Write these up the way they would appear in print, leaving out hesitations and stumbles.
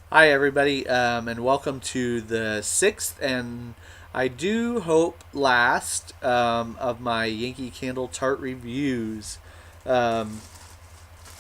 Hi, everybody, and welcome to the sixth and I do hope last of my Yankee Candle Tart reviews. Um,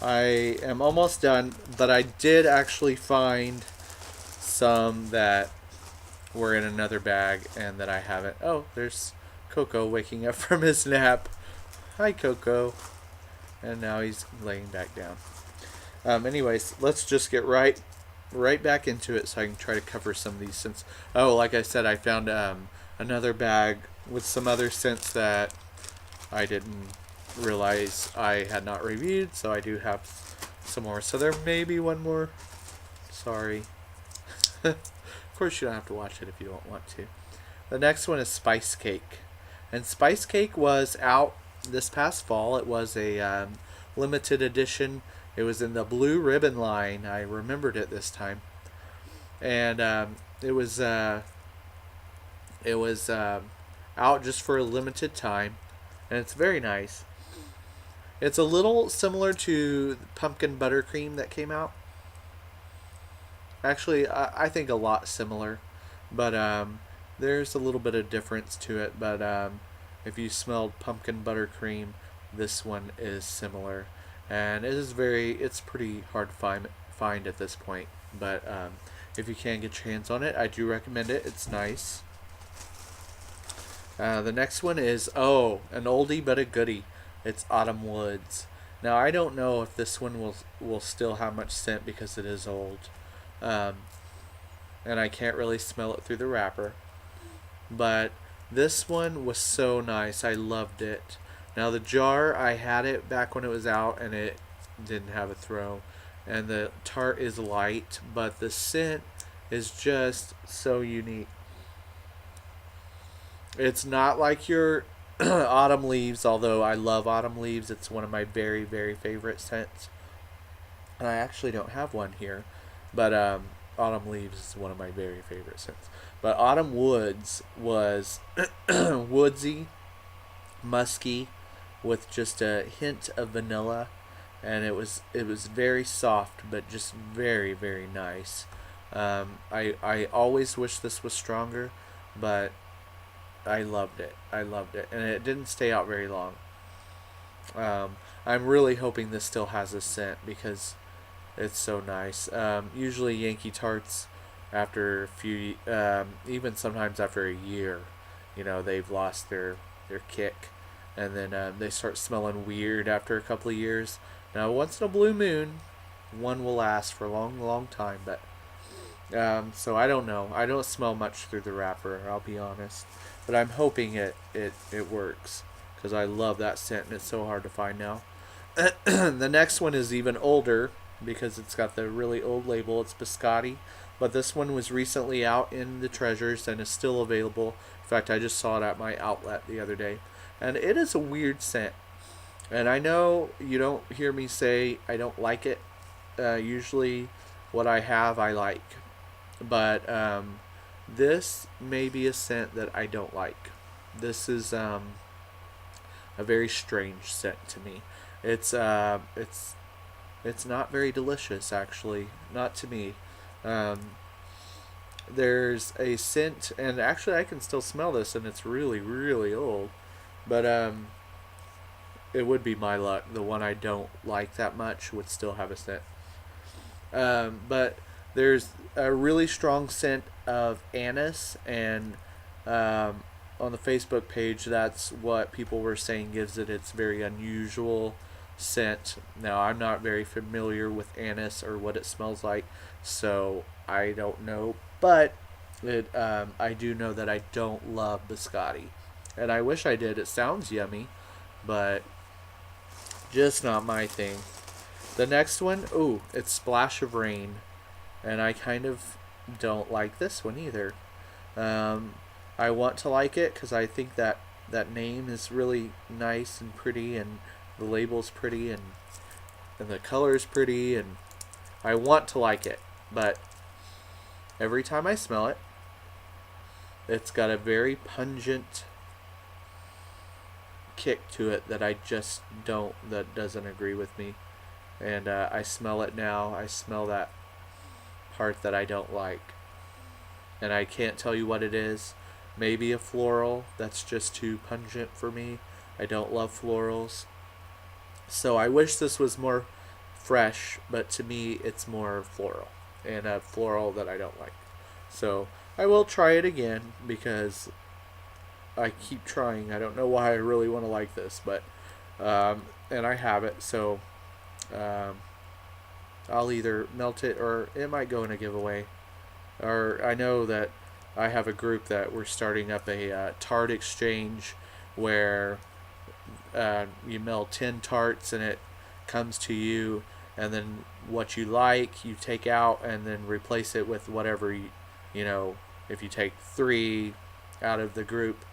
I am almost done, but I did actually find some that were in another bag and that I haven't. Oh, there's Coco waking up from his nap. Hi, Coco. And now he's laying back down. Anyways, let's just get right back into it so I can try to cover some of these scents. Oh, like I said, I found another bag with some other scents that I didn't realize I had not reviewed, so I do have some more. So there may be one more. Sorry. Of course, you don't have to watch it if you don't want to. The next one is Spice Cake. And Spice Cake was out this past fall. It was a limited edition. It was in the blue ribbon line. I remembered it this time. And it was out just for a limited time. And it's very nice. It's a little similar to pumpkin buttercream that came out. Actually, I think a lot similar. But there's a little bit of difference to it. But if you smelled pumpkin buttercream, this one is similar, and it's pretty hard to find at this point. But if you can get your hands on it, I do recommend it. It's nice. The next one is an oldie but a goodie. It's Autumn Woods. Now I don't know if this one will still have much scent because it is old, um, and I can't really smell it through the wrapper. But this one was so nice. I loved it. Now the jar, I had it back when it was out and it didn't have a throw. And the tart is light, but the scent is just so unique. It's not like your autumn leaves, although I love autumn leaves. It's one of my very, very favorite scents. And I actually don't have one here, but autumn leaves is one of my very favorite scents. But autumn woods was woodsy, musky, with just a hint of vanilla, and it was very soft, but just very very nice. I always wish this was stronger, but I loved it. I loved it, and it didn't stay out very long. I'm really hoping this still has a scent because it's so nice. Usually Yankee tarts, after a few, even sometimes after a year, they've lost their kick, and then they start smelling weird after a couple of years. Now, once in a blue moon, one will last for a long, long time. But so I don't know. I don't smell much through the wrapper. I'll be honest, but I'm hoping it works because I love that scent and it's so hard to find now. The next one is even older because it's got the really old label. It's Biscotti, but this one was recently out in the treasures and is still available. In fact, I just saw it at my outlet the other day, and it is a weird scent. And I know you don't hear me say I don't like it. Usually, what I have I like, but this may be a scent that I don't like. This is a very strange scent to me. It's not very delicious, actually. Not to me. Um, there's a scent, and actually I can still smell this, and it's really really old. But it would be my luck. The one I don't like that much would still have a scent. But there's a really strong scent of anise, and um, on the Facebook page, that's what people were saying gives it its very unusual scent. Now, I'm not very familiar with anise or what it smells like, so I don't know. But I do know that I don't love biscotti, and I wish I did. It sounds yummy, but just not my thing. The next one, ooh, it's Splash of Rain, and I kind of don't like this one either. Um, I want to like it because I think that name is really nice and pretty, and the label's pretty, and the color's pretty, and I want to like it. But every time I smell it, it's got a very pungent kick to it that I just that doesn't agree with me. And I smell it now. I smell that part that I don't like. And I can't tell you what it is. Maybe a floral that's just too pungent for me. I don't love florals. So I wish this was more fresh, but to me it's more floral. And a floral that I don't like. So I will try it again because I keep trying. I don't know why I really want to like this, but and I have it, so um, I'll either melt it or it might go in a giveaway. Or I know that I have a group that we're starting up a tart exchange where you mail 10 tarts and it comes to you, and then what you like you take out and then replace it with whatever you know, if you take 3 out of the group,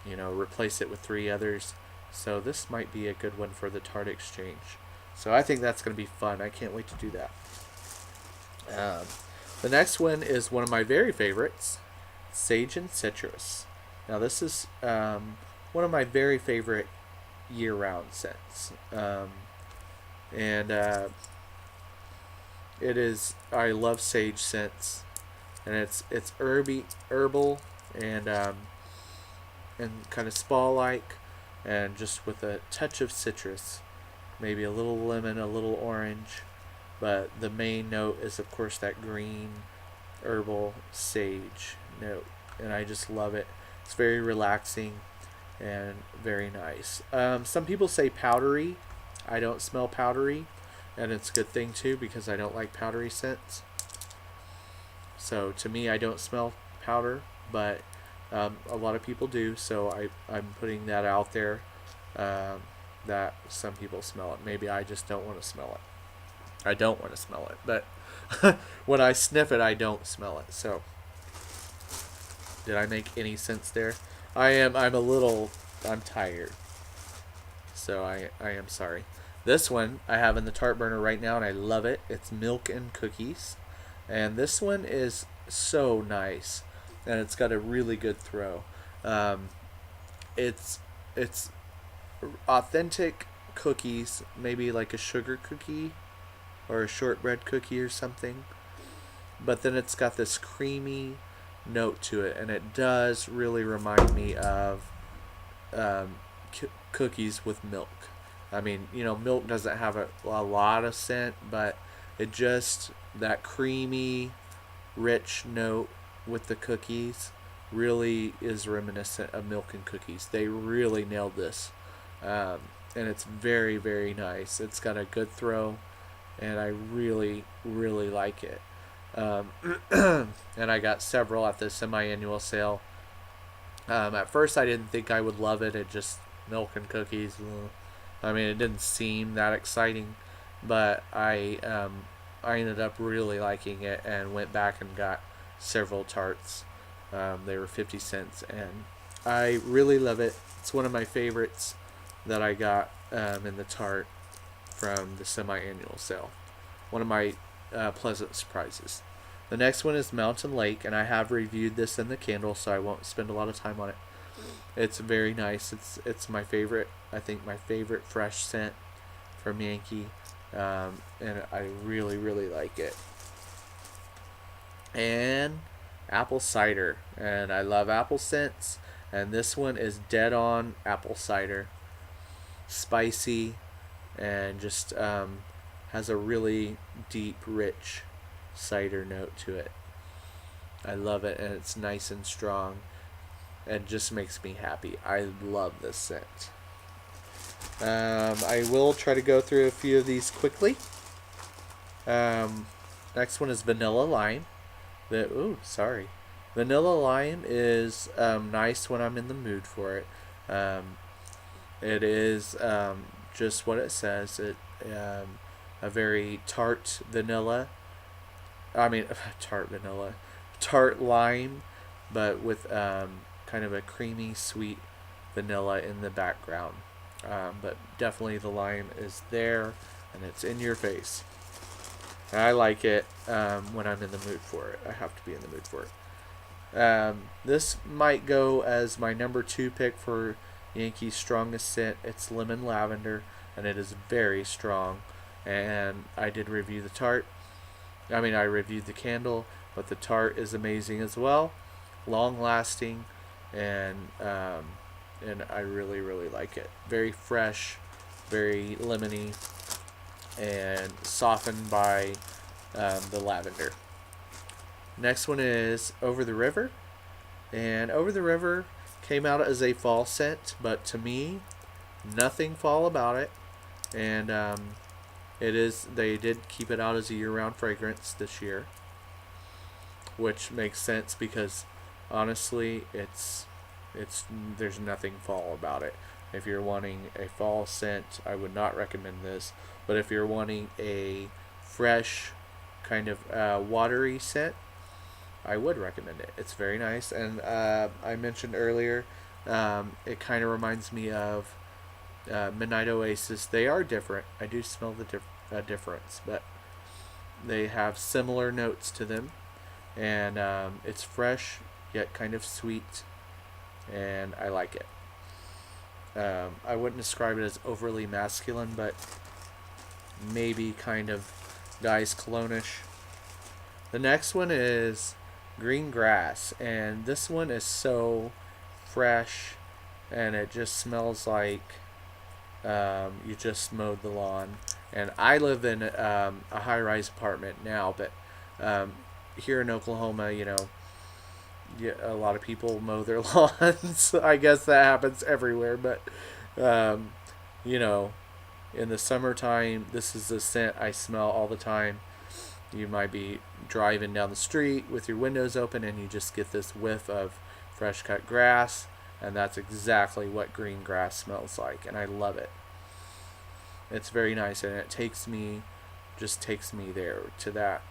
you know, replace it with 3 others. So this might be a good one for the tart exchange. So I think that's going to be fun. I can't wait to do that. The next one is one of my very favorites, Sage and Citrus. Now this is one of my very favorite year-round scents. And it is, I love sage scents. And it's herbal, and kind of spa-like, and just with a touch of citrus, maybe a little lemon, a little orange, but the main note is of course that green herbal sage note, and I just love it. It's very relaxing and very nice. Some people say powdery. I don't smell powdery, and it's a good thing too because I don't like powdery scents. So to me, I don't smell powder, but a lot of people do, so I'm putting that out there, that some people smell it. Maybe I just don't want to smell it. I don't want to smell it, but when I sniff it, I don't smell it. So did I make any sense there? I'm tired. So I am sorry. This one I have in the tart burner right now, and I love it. It's milk and cookies. And this one is so nice, and it's got a really good throw. It's authentic cookies, maybe like a sugar cookie or a shortbread cookie or something. But then it's got this creamy note to it, and it does really remind me of cookies with milk. I mean, you know, milk doesn't have a lot of scent, but it just, that creamy, rich note with the cookies really is reminiscent of milk and cookies. They really nailed this. And it's very, very nice. It's got a good throw, and I really, really like it. And I got several at the semi-annual sale. At first I didn't think I would love it. It just, milk and cookies. I mean, it didn't seem that exciting, but I ended up really liking it and went back and got several tarts. They were 50 cents, and I really love it. It's one of my favorites that I got in the tart from the semi-annual sale. One of my pleasant surprises. The next one is Mountain Lake, and I have reviewed this in the candle, so I won't spend a lot of time on it. It's very nice. It's my favorite. I think my favorite fresh scent from Yankee, and I really, really like it. And apple cider, and I love apple scents, and this one is dead on apple cider. Spicy, and just has a really deep, rich cider note to it. I love it, and it's nice and strong, and just makes me happy. I love this scent. I will try to go through a few of these quickly. Next one is vanilla lime. Vanilla lime is nice when I'm in the mood for it. It is just what it says. A very tart vanilla. I mean, tart lime, but with kind of a creamy, sweet vanilla in the background. But definitely the lime is there, and it's in your face. And I like it when I'm in the mood for it. I have to be in the mood for it. This might go as my number 2 pick for Yankee's strongest scent. It's lemon lavender, and it is very strong. And I did review the tart. I mean, I reviewed the candle, but the tart is amazing as well, long lasting, and I really really like it. Very fresh, very lemony, and softened by the lavender. Next one is Over the River, and Over the River came out as a fall scent, but to me, nothing fall about it, and they did keep it out as a year-round fragrance this year, which makes sense because honestly, it's there's nothing fall about it. If you're wanting a fall scent, I would not recommend this. But if you're wanting a fresh, kind of watery scent, I would recommend it. It's very nice, and I mentioned earlier, it kind of reminds me of Midnight Oasis. They are different. I do smell the difference, but they have similar notes to them, and it's fresh yet kind of sweet, and I like it. I wouldn't describe it as overly masculine, but maybe kind of guy's cologne-ish. The next one is Green Grass, and this one is so fresh, and it just smells like you just mowed the lawn. And I live in a high-rise apartment now, but here in Oklahoma, yeah, a lot of people mow their lawns. I guess that happens everywhere, but you know, in the summertime, this is the scent I smell all the time. You might be driving down the street with your windows open, and you just get this whiff of fresh cut grass, and that's exactly what green grass smells like, and I love it. It's very nice, and it takes me there to that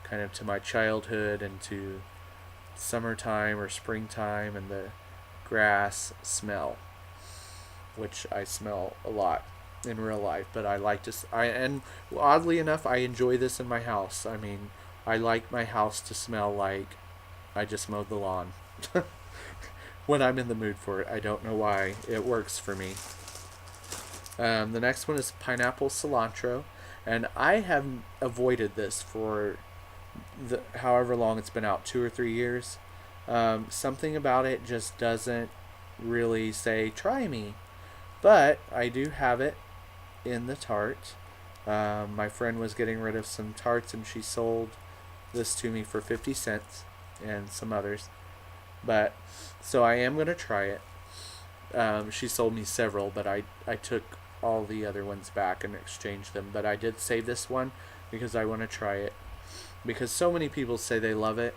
kind of to my childhood and to summertime or springtime and the grass smell, which I smell a lot in real life, but I like to and oddly enough, I enjoy this in my house. I mean, I like my house to smell like I just mowed the lawn. When I'm in the mood for it, I don't know why, it works for me. The next one is Pineapple Cilantro, and I have avoided this for however long it's been out, 2 or 3 years. Something about it just doesn't really say try me, but I do have it in the tart. My friend was getting rid of some tarts, and she sold this to me for 50 cents and some others. But so I am going to try it. She sold me several, but I took all the other ones back and exchanged them. But I did save this one because I want to try it, because so many people say they love it.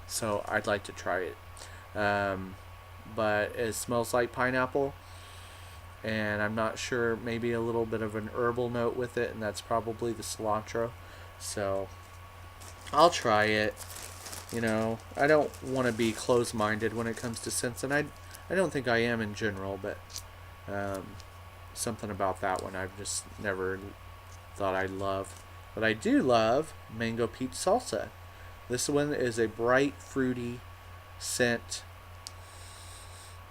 So I'd like to try it. But it smells like pineapple, and I'm not sure, maybe a little bit of an herbal note with it, and that's probably the cilantro. So I'll try it. I don't want to be closed-minded when it comes to scents, and I don't think I am in general, but something about that one I've just never thought I'd love. But I do love Mango Peach Salsa. This one is a bright, fruity scent.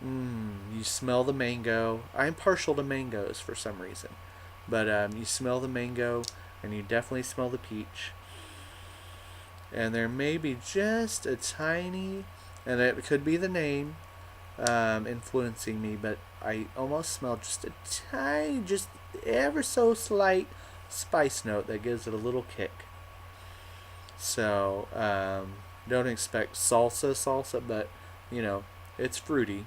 You smell the mango. I'm partial to mangoes for some reason. But you smell the mango, and you definitely smell the peach. And there may be just a tiny, and it could be the name influencing me, but I almost smell just a tiny, just ever so slight spice note that gives it a little kick. So don't expect salsa, but it's fruity,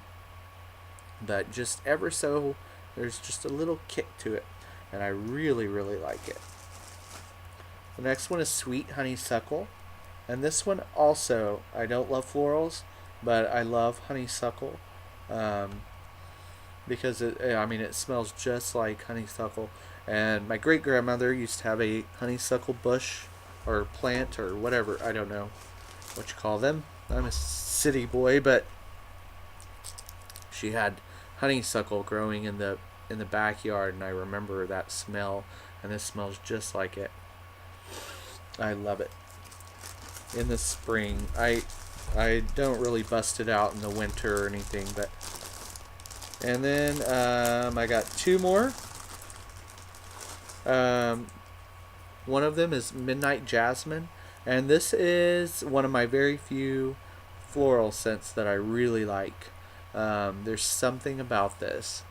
but just ever so, there's just a little kick to it, and I really really like it. The next one is Sweet Honeysuckle, and this one also, I don't love florals, but I love honeysuckle, because it smells just like honeysuckle. And my great grandmother used to have a honeysuckle bush or plant or whatever, I don't know what you call them. I'm a city boy, but she had honeysuckle growing in the backyard, and I remember that smell, and this smells just like it. I love it. In the spring, I don't really bust it out in the winter or anything, but and then I got two more. One of them is Midnight Jasmine, and this is one of my very few floral scents that I really like. There's something about this.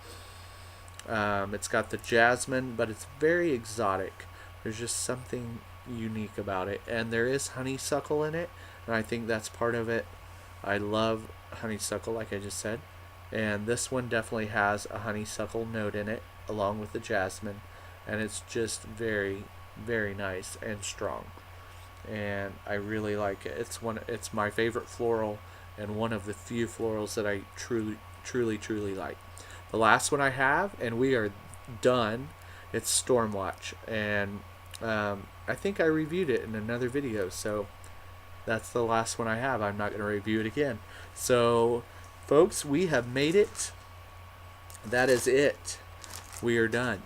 It's got the jasmine, but it's very exotic. There's just something unique about it, and there is honeysuckle in it, and I think that's part of it. I love honeysuckle, like I just said, and this one definitely has a honeysuckle note in it, along with the jasmine, and it's just very, very nice and strong. And I really like it. It's my favorite floral, and one of the few florals that I truly, truly, truly like. The last one I have, and we are done. It's Stormwatch, and I think I reviewed it in another video, so that's the last one I have. I'm not going to review it again. So, folks, we have made it. That is it. We are done.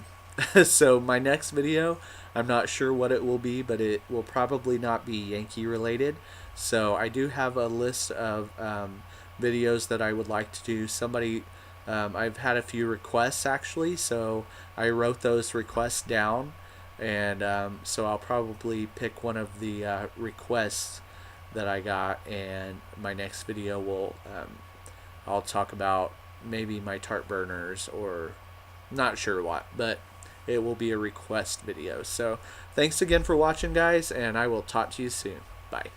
So my next video, I'm not sure what it will be, but it will probably not be Yankee related. So I do have a list of videos that I would like to do. I've had a few requests actually, so I wrote those requests down, and so I'll probably pick one of the requests that I got, and my next video will I'll talk about maybe my tart burners, or not sure what, but it will be a request video. So thanks again for watching, guys, and I will talk to you soon. Bye.